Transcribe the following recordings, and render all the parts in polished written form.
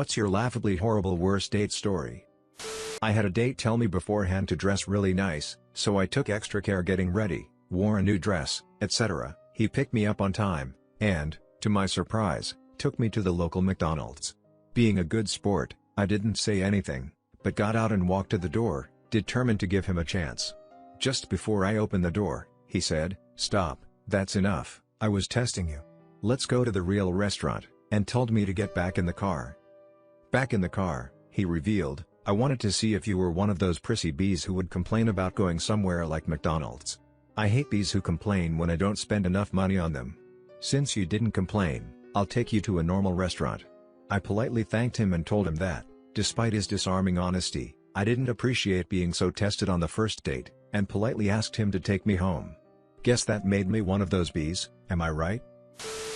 What's your laughably horrible worst date story? I had a date tell me beforehand to dress really nice, so I took extra care getting ready, wore a new dress, etc. He picked me up on time, and, to my surprise, took me to the local McDonald's. Being a good sport, I didn't say anything, but got out and walked to the door, determined to give him a chance. Just before I opened the door, he said, "Stop, that's enough, I was testing you. Let's go to the real restaurant," and told me to get back in the car. Back in the car, he revealed, "I wanted to see if you were one of those prissy bees who would complain about going somewhere like McDonald's. I hate bees who complain when I don't spend enough money on them. Since you didn't complain, I'll take you to a normal restaurant." I politely thanked him and told him that, despite his disarming honesty, I didn't appreciate being so tested on the first date, and politely asked him to take me home. Guess that made me one of those bees, am I right?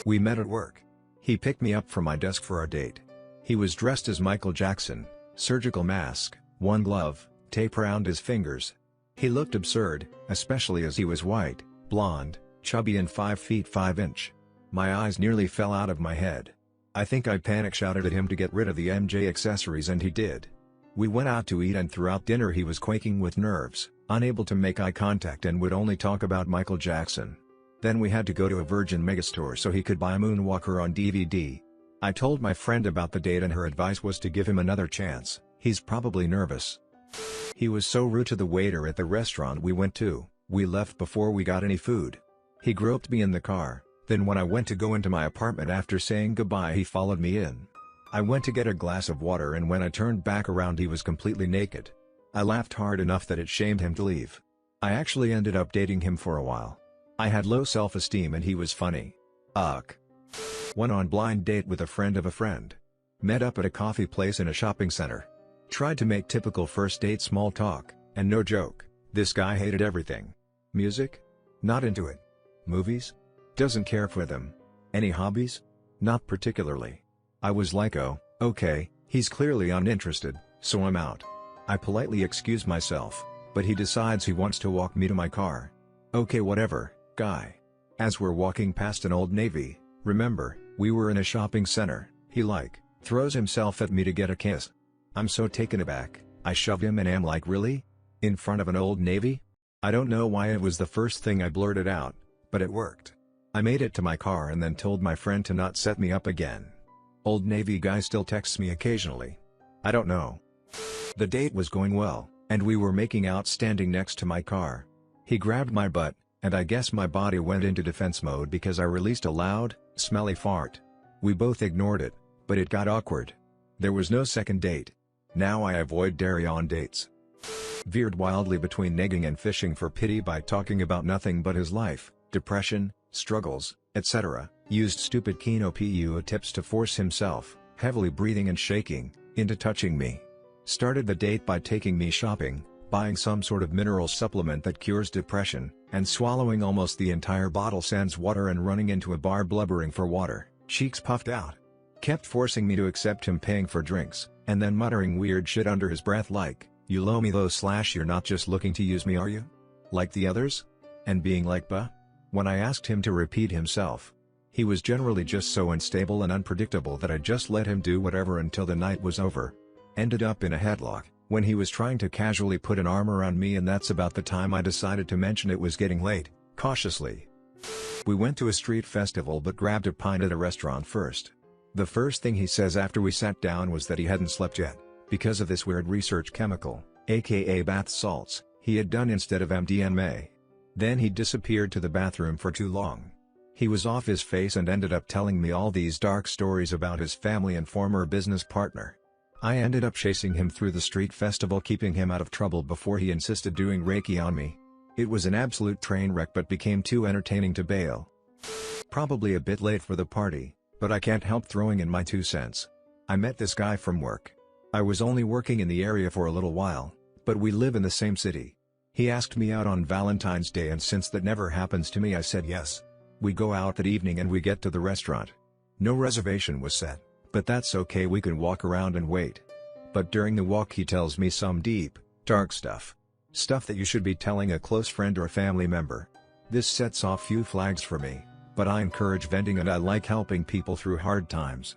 We met at work. He picked me up from my desk for our date. He was dressed as Michael Jackson, surgical mask, one glove, tape around his fingers. He looked absurd, especially as he was white, blonde, chubby and 5 feet 5 inch. My eyes nearly fell out of my head. I think I panic shouted at him to get rid of the MJ accessories and he did. We went out to eat and throughout dinner he was quaking with nerves, unable to make eye contact and would only talk about Michael Jackson. Then we had to go to a Virgin Megastore so he could buy Moonwalker on DVD. I told my friend about the date and her advice was to give him another chance, he's probably nervous. He was so rude to the waiter at the restaurant we went to, we left before we got any food. He groped me in the car, then when I went to go into my apartment after saying goodbye he followed me in. I went to get a glass of water and when I turned back around he was completely naked. I laughed hard enough that it shamed him to leave. I actually ended up dating him for a while. I had low self-esteem and he was funny. Ugh. Went on blind date with a friend of a friend. Met up at a coffee place in a shopping center. Tried to make typical first date small talk, and no joke, this guy hated everything. Music? Not into it. Movies? Doesn't care for them. Any hobbies? Not particularly. I was like, oh, okay, he's clearly uninterested, so I'm out. I politely excuse myself, but he decides he wants to walk me to my car. Okay, whatever, guy. As we're walking past an Old Navy, remember, we were in a shopping center, he throws himself at me to get a kiss. I'm so taken aback, I shoved him and am like, really? In front of an Old Navy? I don't know why it was the first thing I blurted out, but it worked. I made it to my car and then told my friend to not set me up again. Old Navy guy still texts me occasionally. I don't know. The date was going well, and we were making out standing next to my car. He grabbed my butt, and I guess my body went into defense mode because I released a loud, smelly fart. We both ignored it, but it got awkward. There was no second date. Now I avoid dairy on dates. Veered wildly between negging and fishing for pity by talking about nothing but his life, depression, struggles, etc. Used stupid Kino Pu tips to force himself, heavily breathing and shaking, into touching me. Started the date by taking me shopping, buying some sort of mineral supplement that cures depression, and swallowing almost the entire bottle sans water and running into a bar blubbering for water, cheeks puffed out. Kept forcing me to accept him paying for drinks, and then muttering weird shit under his breath like, "You low me though / you're not just looking to use me, are you? Like the others?" And being like, "Bah?" When I asked him to repeat himself. He was generally just so unstable and unpredictable that I just let him do whatever until the night was over. Ended up in a headlock, when he was trying to casually put an arm around me, and that's about the time I decided to mention it was getting late, cautiously. We went to a street festival but grabbed a pint at a restaurant first. The first thing he says after we sat down was that he hadn't slept yet, because of this weird research chemical, aka bath salts, he had done instead of MDMA. Then he disappeared to the bathroom for too long. He was off his face and ended up telling me all these dark stories about his family and former business partner. I ended up chasing him through the street festival, keeping him out of trouble before he insisted doing Reiki on me. It was an absolute train wreck but became too entertaining to bail. Probably a bit late for the party, but I can't help throwing in my 2 cents. I met this guy from work. I was only working in the area for a little while, but we live in the same city. He asked me out on Valentine's Day, and since that never happens to me, I said yes. We go out that evening and we get to the restaurant. No reservation was set, but that's okay, we can walk around and wait. But during the walk he tells me some deep, dark stuff. Stuff that you should be telling a close friend or family member. This sets off few flags for me, but I encourage venting and I like helping people through hard times.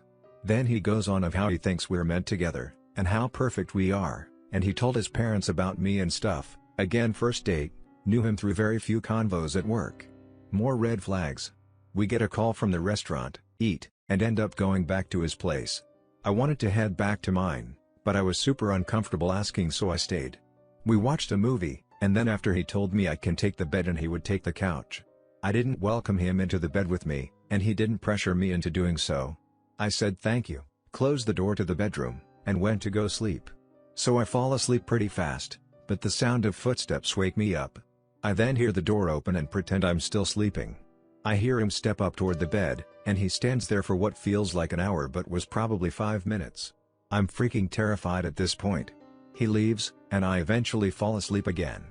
Then he goes on of how he thinks we're meant together, and how perfect we are, and he told his parents about me and stuff. Again, first date, knew him through very few convos at work. More red flags. We get a call from the restaurant, eat, and end up going back to his place. I wanted to head back to mine, but I was super uncomfortable asking, so I stayed. We watched a movie, and then after he told me I can take the bed and he would take the couch. I didn't welcome him into the bed with me, and he didn't pressure me into doing so. I said thank you, closed the door to the bedroom, and went to go sleep. So I fall asleep pretty fast, but the sound of footsteps wake me up. I then hear the door open and pretend I'm still sleeping. I hear him step up toward the bed, and he stands there for what feels like an hour but was probably 5 minutes. I'm freaking terrified at this point. He leaves, and I eventually fall asleep again.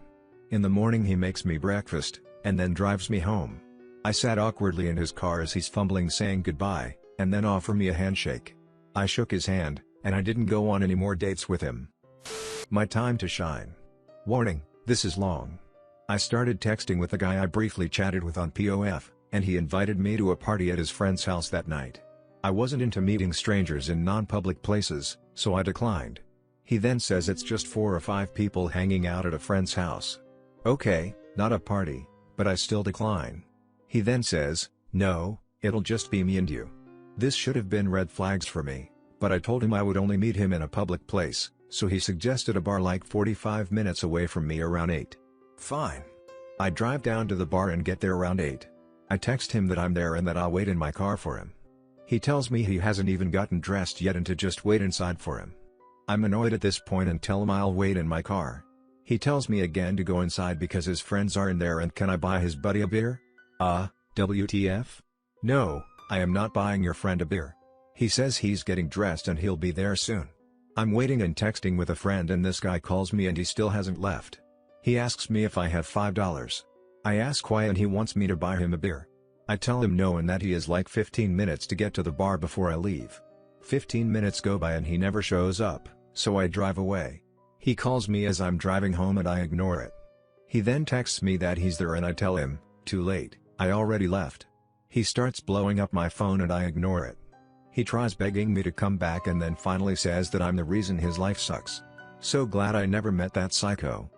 In the morning he makes me breakfast, and then drives me home. I sat awkwardly in his car as he's fumbling saying goodbye, and then offer me a handshake. I shook his hand, and I didn't go on any more dates with him. My time to shine. Warning, this is long. I started texting with a guy I briefly chatted with on POF, and he invited me to a party at his friend's house that night. I wasn't into meeting strangers in non-public places, so I declined. He then says it's just 4 or 5 people hanging out at a friend's house. Okay, not a party, but I still decline. He then says, no, it'll just be me and you. This should have been red flags for me, but I told him I would only meet him in a public place, so he suggested a bar like 45 minutes away from me around 8. Fine. I drive down to the bar and get there around 8. I text him that I'm there and that I'll wait in my car for him. He tells me he hasn't even gotten dressed yet and to just wait inside for him. I'm annoyed at this point and tell him I'll wait in my car. He tells me again to go inside because his friends are in there and can I buy his buddy a beer? WTF? No, I am not buying your friend a beer. He says he's getting dressed and he'll be there soon. I'm waiting and texting with a friend and this guy calls me and he still hasn't left. He asks me if I have $5. I ask why and he wants me to buy him a beer. I tell him no and that he is like 15 minutes to get to the bar before I leave. 15 minutes go by and he never shows up, so I drive away. He calls me as I'm driving home and I ignore it. He then texts me that he's there and I tell him, too late, I already left. He starts blowing up my phone and I ignore it. He tries begging me to come back and then finally says that I'm the reason his life sucks. So glad I never met that psycho.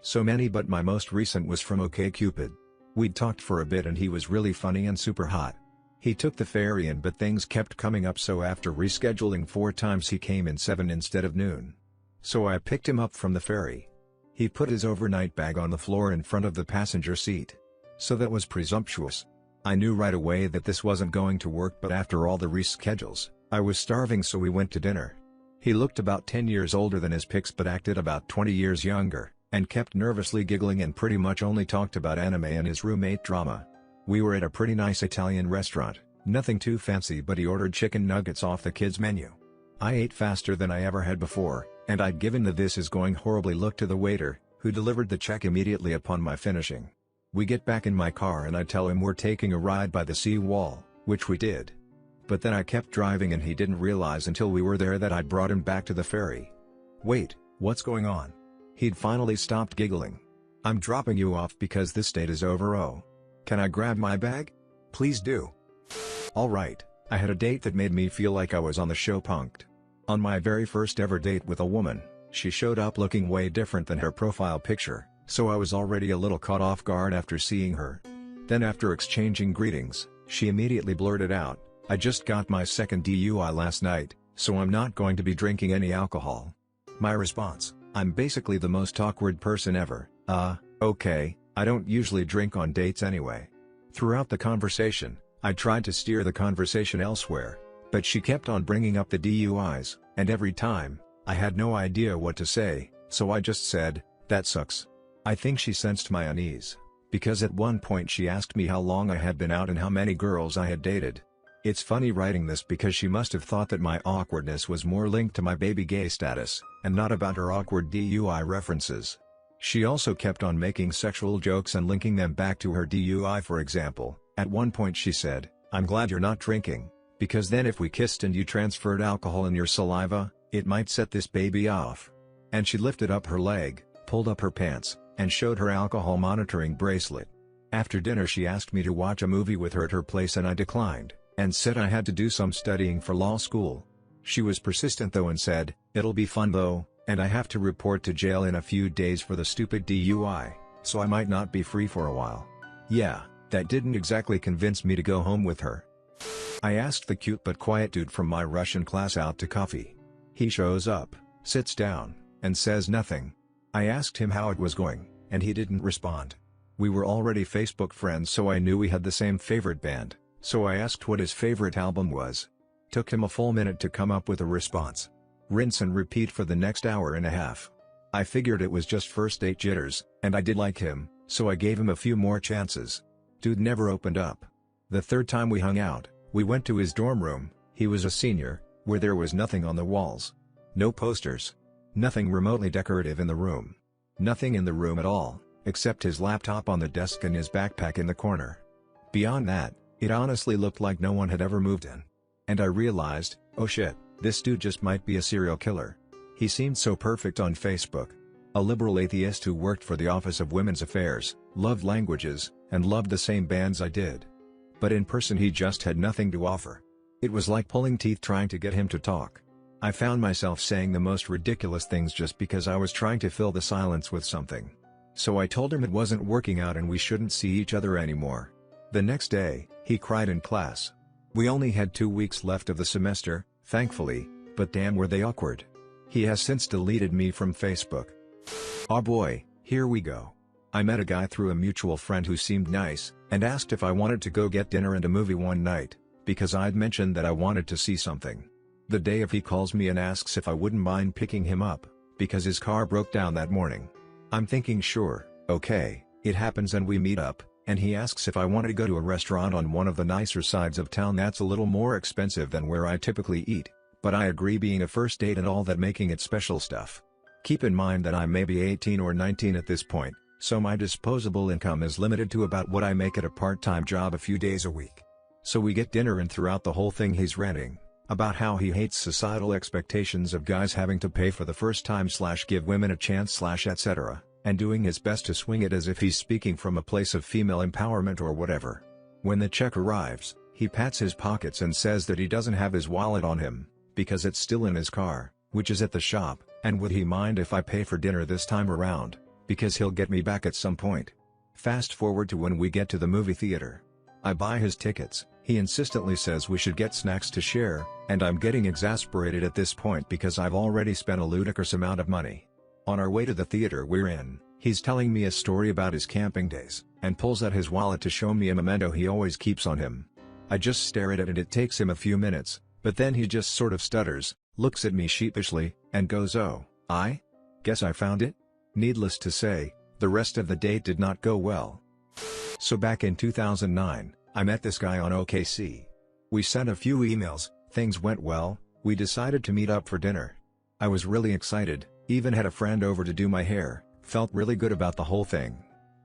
So many, but my most recent was from OkCupid. We'd talked for a bit and he was really funny and super hot. He took the ferry in but things kept coming up, so after rescheduling 4 times he came in 7 instead of noon. So I picked him up from the ferry. He put his overnight bag on the floor in front of the passenger seat. So that was presumptuous. I knew right away that this wasn't going to work, but after all the reschedules, I was starving, so we went to dinner. He looked about 10 years older than his pics but acted about 20 years younger, and kept nervously giggling and pretty much only talked about anime and his roommate drama. We were at a pretty nice Italian restaurant, nothing too fancy, but he ordered chicken nuggets off the kids' menu. I ate faster than I ever had before, and I'd given the "this is going horribly" look to the waiter, who delivered the check immediately upon my finishing. We get back in my car and I tell him we're taking a ride by the sea wall, which we did. But then I kept driving and he didn't realize until we were there that I'd brought him back to the ferry. Wait, what's going on? He'd finally stopped giggling. I'm dropping you off because this date is over. Oh. Can I grab my bag? Please do. Alright, I had a date that made me feel like I was on the show Punk'd. On my very first ever date with a woman, she showed up looking way different than her profile picture, so I was already a little caught off guard after seeing her. Then after exchanging greetings, she immediately blurted out, "I just got my second DUI last night, so I'm not going to be drinking any alcohol." My response: I'm basically the most awkward person ever. Okay, I don't usually drink on dates anyway. Throughout the conversation, I tried to steer the conversation elsewhere, but she kept on bringing up the DUIs, and every time, I had no idea what to say, so I just said, "That sucks." I think she sensed my unease, because at one point she asked me how long I had been out and how many girls I had dated. It's funny writing this because she must have thought that my awkwardness was more linked to my baby gay status, and not about her awkward DUI references. She also kept on making sexual jokes and linking them back to her DUI. For example, at one point she said, "I'm glad you're not drinking, because then if we kissed and you transferred alcohol in your saliva, it might set this baby off." And she lifted up her leg, pulled up her pants, and showed her alcohol monitoring bracelet. After dinner she asked me to watch a movie with her at her place and I declined, and said I had to do some studying for law school. She was persistent though and said, "It'll be fun though, and I have to report to jail in a few days for the stupid DUI, so I might not be free for a while." Yeah, that didn't exactly convince me to go home with her. I asked the cute but quiet dude from my Russian class out to coffee. He shows up, sits down, and says nothing. I asked him how it was going, and he didn't respond. We were already Facebook friends, so I knew we had the same favorite band, so I asked what his favorite album was. Took him a full minute to come up with a response. Rinse and repeat for the next hour and a half. I figured it was just first date jitters, and I did like him, so I gave him a few more chances. Dude never opened up. The third time we hung out, we went to his dorm room. He was a senior, where there was nothing on the walls. No posters. Nothing remotely decorative in the room. Nothing in the room at all, except his laptop on the desk and his backpack in the corner. Beyond that, it honestly looked like no one had ever moved in. And I realized, oh shit, this dude just might be a serial killer. He seemed so perfect on Facebook. A liberal atheist who worked for the Office of Women's Affairs, loved languages, and loved the same bands I did. But in person he just had nothing to offer. It was like pulling teeth trying to get him to talk. I found myself saying the most ridiculous things just because I was trying to fill the silence with something. So I told him it wasn't working out and we shouldn't see each other anymore. The next day, he cried in class. We only had 2 weeks left of the semester, thankfully, but damn were they awkward. He has since deleted me from Facebook. Oh boy, here we go. I met a guy through a mutual friend who seemed nice, and asked if I wanted to go get dinner and a movie one night, because I'd mentioned that I wanted to see something. The day of he calls me and asks if I wouldn't mind picking him up, because his car broke down that morning. I'm thinking sure, okay, it happens and we meet up, and he asks if I want to go to a restaurant on one of the nicer sides of town that's a little more expensive than where I typically eat, but I agree being a first date and all that making it special stuff. Keep in mind that I'm maybe 18 or 19 at this point, so my disposable income is limited to about what I make at a part-time job a few days a week. So we get dinner and throughout the whole thing he's ranting about how he hates societal expectations of guys having to pay for the first time / give women a chance / etc, and doing his best to swing it as if he's speaking from a place of female empowerment or whatever. When the check arrives, he pats his pockets and says that he doesn't have his wallet on him, because it's still in his car, which is at the shop, and would he mind if I pay for dinner this time around, because he'll get me back at some point. Fast forward to when we get to the movie theater. I buy his tickets, he insistently says we should get snacks to share, and I'm getting exasperated at this point because I've already spent a ludicrous amount of money. On our way to the theater we're in, he's telling me a story about his camping days, and pulls out his wallet to show me a memento he always keeps on him. I just stare at it and it takes him a few minutes, but then he just sort of stutters, looks at me sheepishly, and goes, "Oh, I guess I found it?" Needless to say, the rest of the date did not go well. So back in 2009, I met this guy on OKC. We sent a few emails, things went well, we decided to meet up for dinner. I was really excited, even had a friend over to do my hair, felt really good about the whole thing.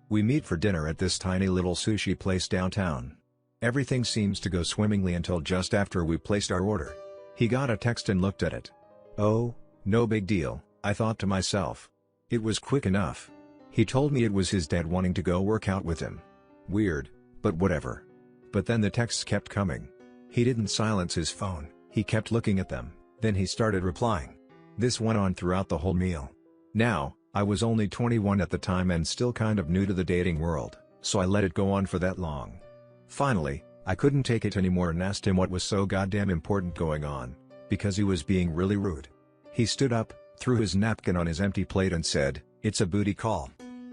We meet for dinner at this tiny little sushi place downtown. Everything seems to go swimmingly until just after we placed our order. He got a text and looked at it. Oh, no big deal, I thought to myself. It was quick enough. He told me it was his dad wanting to go work out with him. Weird, but whatever. But then the texts kept coming. He didn't silence his phone, he kept looking at them, then he started replying. This went on throughout the whole meal. Now, I was only 21 at the time and still kind of new to the dating world, so I let it go on for that long. Finally, I couldn't take it anymore and asked him what was so goddamn important going on, because he was being really rude. He stood up, threw his napkin on his empty plate and said, "It's a booty call.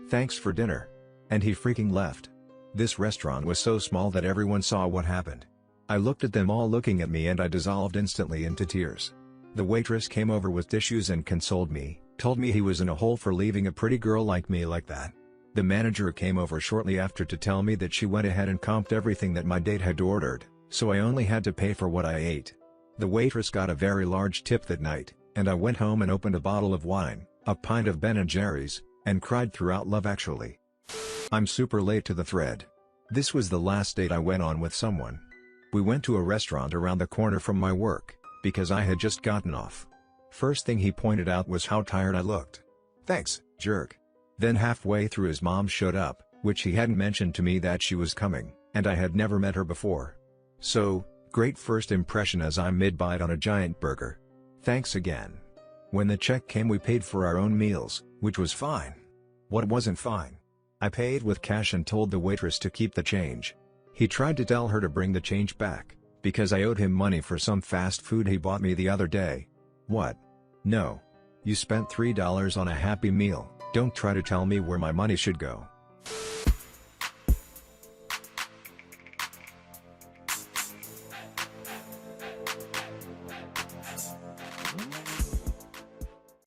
Thanks for dinner." And he freaking left. This restaurant was so small that everyone saw what happened. I looked at them all looking at me and I dissolved instantly into tears. The waitress came over with tissues and consoled me, told me he was in a hole for leaving a pretty girl like me like that. The manager came over shortly after to tell me that she went ahead and comped everything that my date had ordered, so I only had to pay for what I ate. The waitress got a very large tip that night, and I went home and opened a bottle of wine, a pint of Ben & Jerry's, and cried throughout Love Actually. I'm super late to the thread. This was the last date I went on with someone. We went to a restaurant around the corner from my work, because I had just gotten off. First thing he pointed out was how tired I looked. Thanks, jerk. Then halfway through his mom showed up, which he hadn't mentioned to me that she was coming, and I had never met her before. So, Great first impression as I'm mid-bite on a giant burger. Thanks again. When the check came we paid for our own meals, which was fine. What wasn't fine? I paid with cash and told the waitress to keep the change. He tried to tell her to bring the change back, because I owed him money for some fast food he bought me the other day. What? No. You spent $3 on a Happy Meal, don't try to tell me where my money should go.